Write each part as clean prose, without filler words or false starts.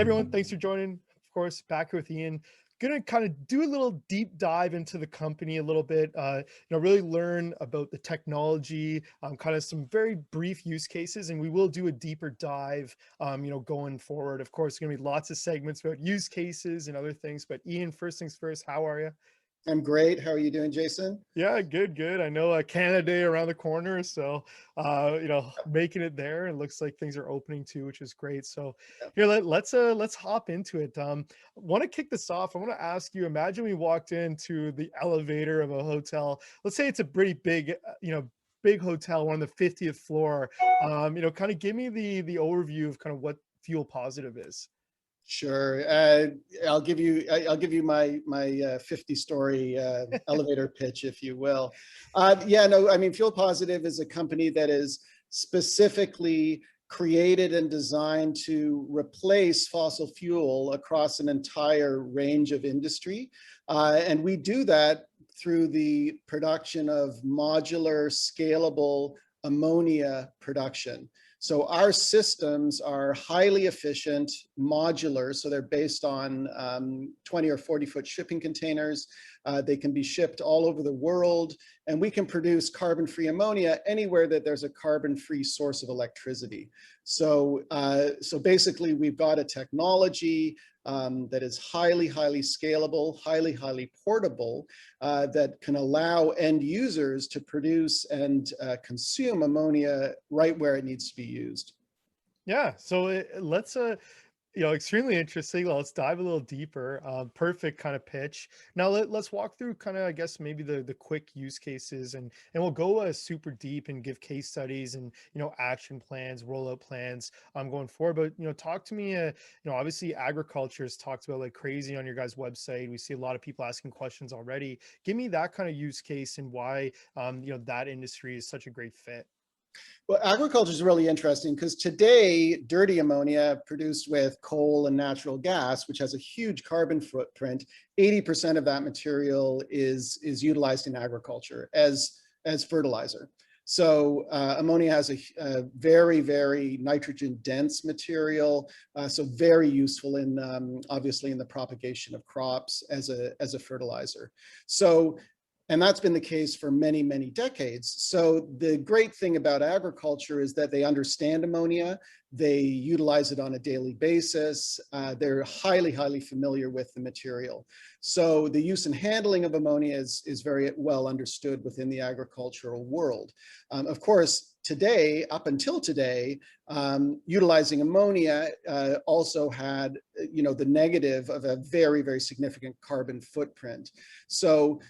everyone, thanks for joining. Of course, back here with Ian. Gonna kind of do a little deep dive into the company a little bit. Really learn about the technology, kind of some very brief use cases, and we will do a deeper dive. Going forward. Of course, gonna be lots of segments about use cases and other things. But Ian, first things first, how are you? I'm great. How are you doing, Jason? Yeah, good, good. I know Canada Day around the corner, so making it there. It looks like things are opening too, which is great. So Yeah. here, let's hop into it. Want to kick this off. I want to ask you. Imagine we walked into the elevator of a hotel. Let's say it's a pretty big, big hotel, on the 50th floor. Kind of give me the overview of kind of what Fuel Positive is. Sure. I'll give you my 50-story elevator pitch, if you will. Yeah, no, I mean, Fuel Positive is a company that is specifically created and designed to replace fossil fuel across an entire range of industry. And we do that through the production of modular, scalable ammonia production. So our systems are highly efficient, modular, so they're based on 20 or 40-foot shipping containers. They can be shipped all over the world, and we can produce carbon-free ammonia anywhere that there's a carbon-free source of electricity. So basically, we've got a technology that is highly scalable, highly portable, that can allow end users to produce and consume ammonia right where it needs to be used. Yeah, so let's extremely interesting. Let's dive a little deeper. Perfect kind of pitch. Now let's walk through kind of, I guess, maybe the quick use cases, and we'll go super deep and give case studies and action plans, rollout plans going forward. But talk to me. Obviously agriculture is talked about like crazy on your guys' website. We see a lot of people asking questions already. Give me that kind of use case and why that industry is such a great fit. Well, agriculture is really interesting because today, dirty ammonia produced with coal and natural gas, which has a huge carbon footprint, 80% of that material is utilized in agriculture as fertilizer. So ammonia has a very nitrogen dense material, so very useful in obviously in the propagation of crops as a fertilizer. So, and that's been the case for many decades. So the great thing about agriculture is that they understand ammonia, they utilize it on a daily basis, they're highly familiar with the material. So the use and handling of ammonia is very well understood within the agricultural world. Of course, today, up until today, utilizing ammonia also had, the negative of a very significant carbon footprint. So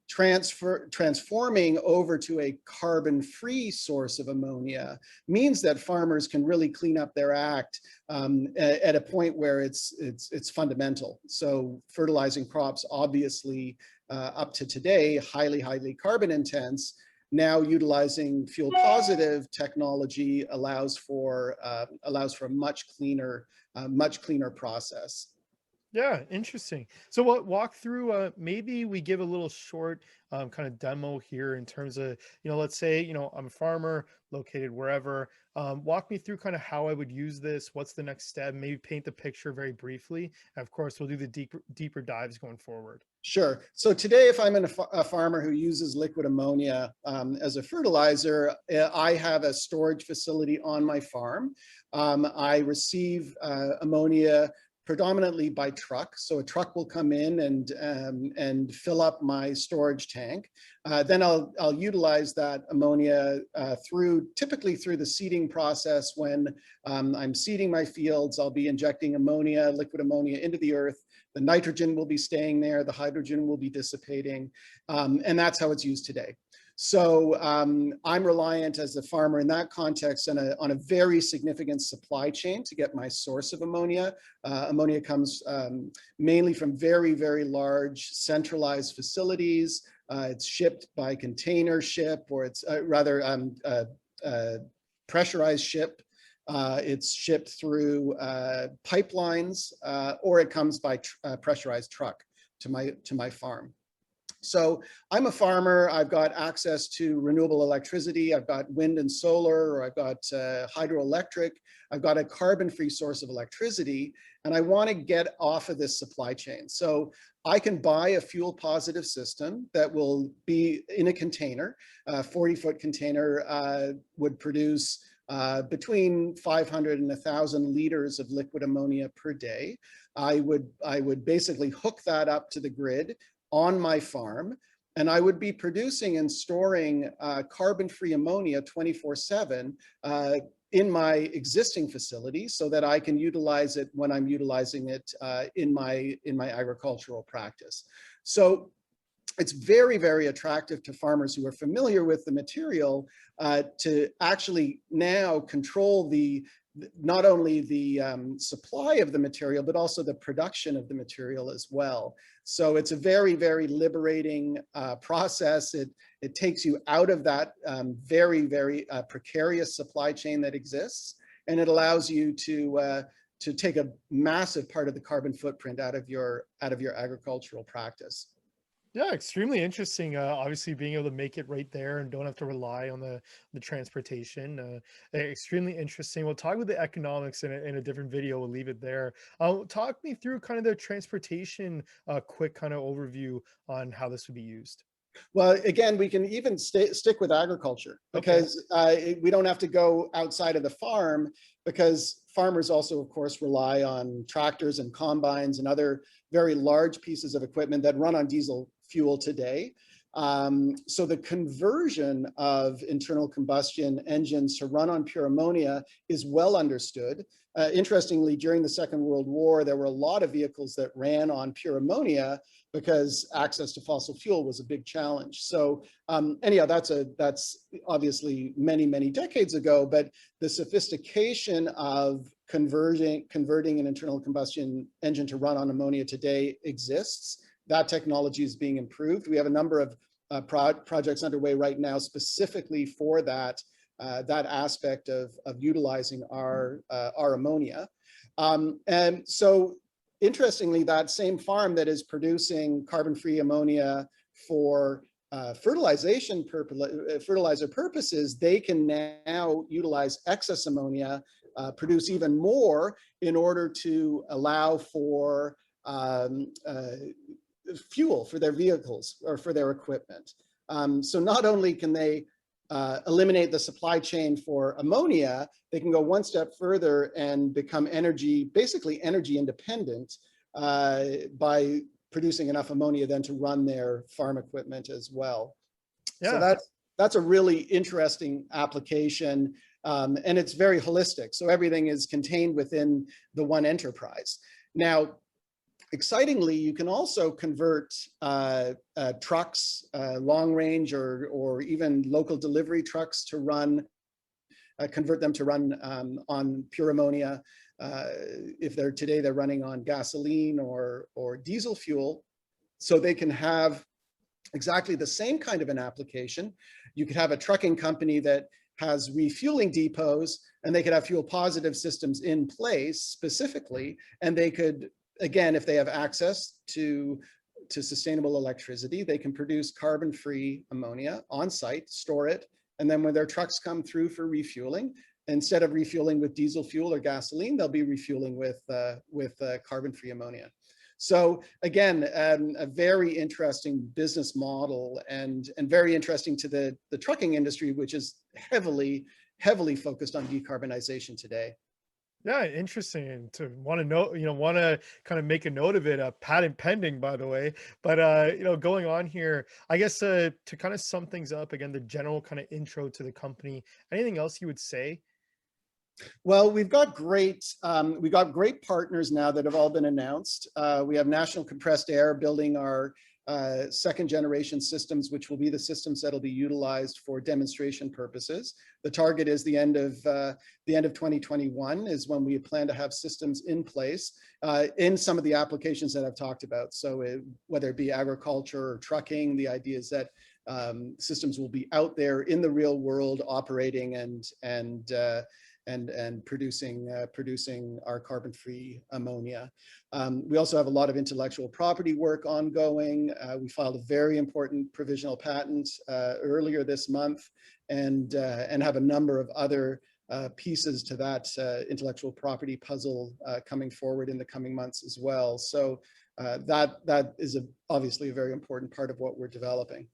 transforming over to a carbon-free source of ammonia means that farmers can really clean up their act at a point where it's fundamental. So fertilizing crops, obviously, up to today, highly carbon intense. Now utilizing Fuel Positive technology allows for a much cleaner process. Yeah, interesting. So what walk through maybe we give a little short kind of demo here in terms of, let's say, I'm a farmer located wherever. Walk me through kind of how I would use this, what's the next step, maybe paint the picture very briefly. And of course, we'll do the deeper dives going forward. Sure. So today, if I'm a farmer who uses liquid ammonia as a fertilizer, I have a storage facility on my farm. I receive ammonia predominantly by truck. So a truck will come in and fill up my storage tank. Then I'll utilize that ammonia typically through the seeding process. When I'm seeding my fields, I'll be injecting ammonia, liquid ammonia into the earth. The nitrogen will be staying there, the hydrogen will be dissipating, and that's how it's used today. So I'm reliant as a farmer in that context on a very significant supply chain to get my source of ammonia. Ammonia comes mainly from very large centralized facilities. It's shipped by container ship, or it's pressurized ship. It's shipped through pipelines, or it comes by pressurized truck to my farm. So I'm a farmer. I've got access to renewable electricity. I've got wind and solar, or I've got hydroelectric. I've got a carbon-free source of electricity, and I want to get off of this supply chain. So I can buy a fuel positive system that will be in a container. A 40-foot container would produce between 500 and 1,000 liters of liquid ammonia per day. I would basically hook that up to the grid on my farm, and I would be producing and storing carbon-free ammonia 24/7 in my existing facility, so that I can utilize it when I'm utilizing it in my agricultural practice. So it's very, very attractive to farmers who are familiar with the material to actually now control not only the supply of the material, but also the production of the material as well. So it's a very, very liberating process. It takes you out of that very, very precarious supply chain that exists, and it allows you to take a massive part of the carbon footprint out of your agricultural practice. Yeah, extremely interesting. Obviously, being able to make it right there and don't have to rely on the transportation. Extremely interesting. We'll talk about the economics in a different video. We'll leave it there. Talk me through kind of the transportation, quick kind of overview on how this would be used. Well, again, we can even stick with agriculture, Okay. because we don't have to go outside of the farm, because farmers also, of course, rely on tractors and combines and other very large pieces of equipment that run on diesel fuel today. So the conversion of internal combustion engines to run on pure ammonia is well understood. Interestingly, during the Second World War, there were a lot of vehicles that ran on pure ammonia because access to fossil fuel was a big challenge. So anyhow, that's obviously many, many decades ago, but the sophistication of converting an internal combustion engine to run on ammonia today exists. That technology is being improved. We have a number of projects underway right now specifically for that aspect of utilizing our ammonia. And so interestingly, that same farm that is producing carbon-free ammonia for fertilizer purposes, they can now utilize excess ammonia, produce even more, in order to allow for fuel for their vehicles or for their equipment. So not only can they eliminate the supply chain for ammonia, they can go one step further and become basically energy independent by producing enough ammonia then to run their farm equipment as well. So Yeah. that's a really interesting application, and it's very holistic. So everything is contained within the one enterprise. Now, excitingly, you can also convert trucks, long range or even local delivery trucks to run, convert them to run on pure ammonia. If they're running on gasoline or diesel fuel, so they can have exactly the same kind of an application. You could have a trucking company that has refueling depots, and they could have fuel positive systems in place specifically, and they could, again, if they have access to sustainable electricity, they can produce carbon-free ammonia on site, store it, and then when their trucks come through for refueling, instead of refueling with diesel fuel or gasoline, they'll be refueling with carbon-free ammonia. So again, a very interesting business model, and very interesting to the trucking industry, which is heavily focused on decarbonization today. Yeah, interesting. And to want to know, want to kind of make a note of it. Patent pending, by the way. But going on here, I guess to kind of sum things up again, the general kind of intro to the company. Anything else you would say? Well, we've got great partners now that have all been announced. We have National Compressed Air building our second generation systems, which will be the systems that will be utilized for demonstration purposes. The target is the end of 2021 is when we plan to have systems in place in some of the applications that I've talked about. So whether it be agriculture or trucking, the idea is that systems will be out there in the real world operating and and producing our carbon-free ammonia. We also have a lot of intellectual property work ongoing. We filed a very important provisional patent earlier this month, and have a number of other pieces to that intellectual property puzzle coming forward in the coming months as well. So that is obviously a very important part of what we're developing.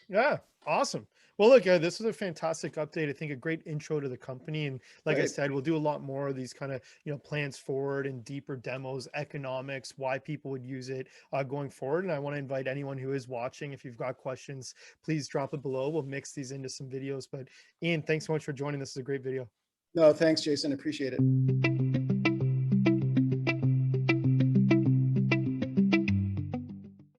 Yeah, awesome. Well, look, this was a fantastic update. I think a great intro to the company, and like I Great. said, we'll do a lot more of these kind of plans forward and deeper demos, economics, why people would use it going forward. And I want to invite anyone who is watching, if you've got questions, please drop it below. We'll mix these into some videos. But Ian, thanks so much for joining. This is a great video. No, thanks, Jason. Appreciate it.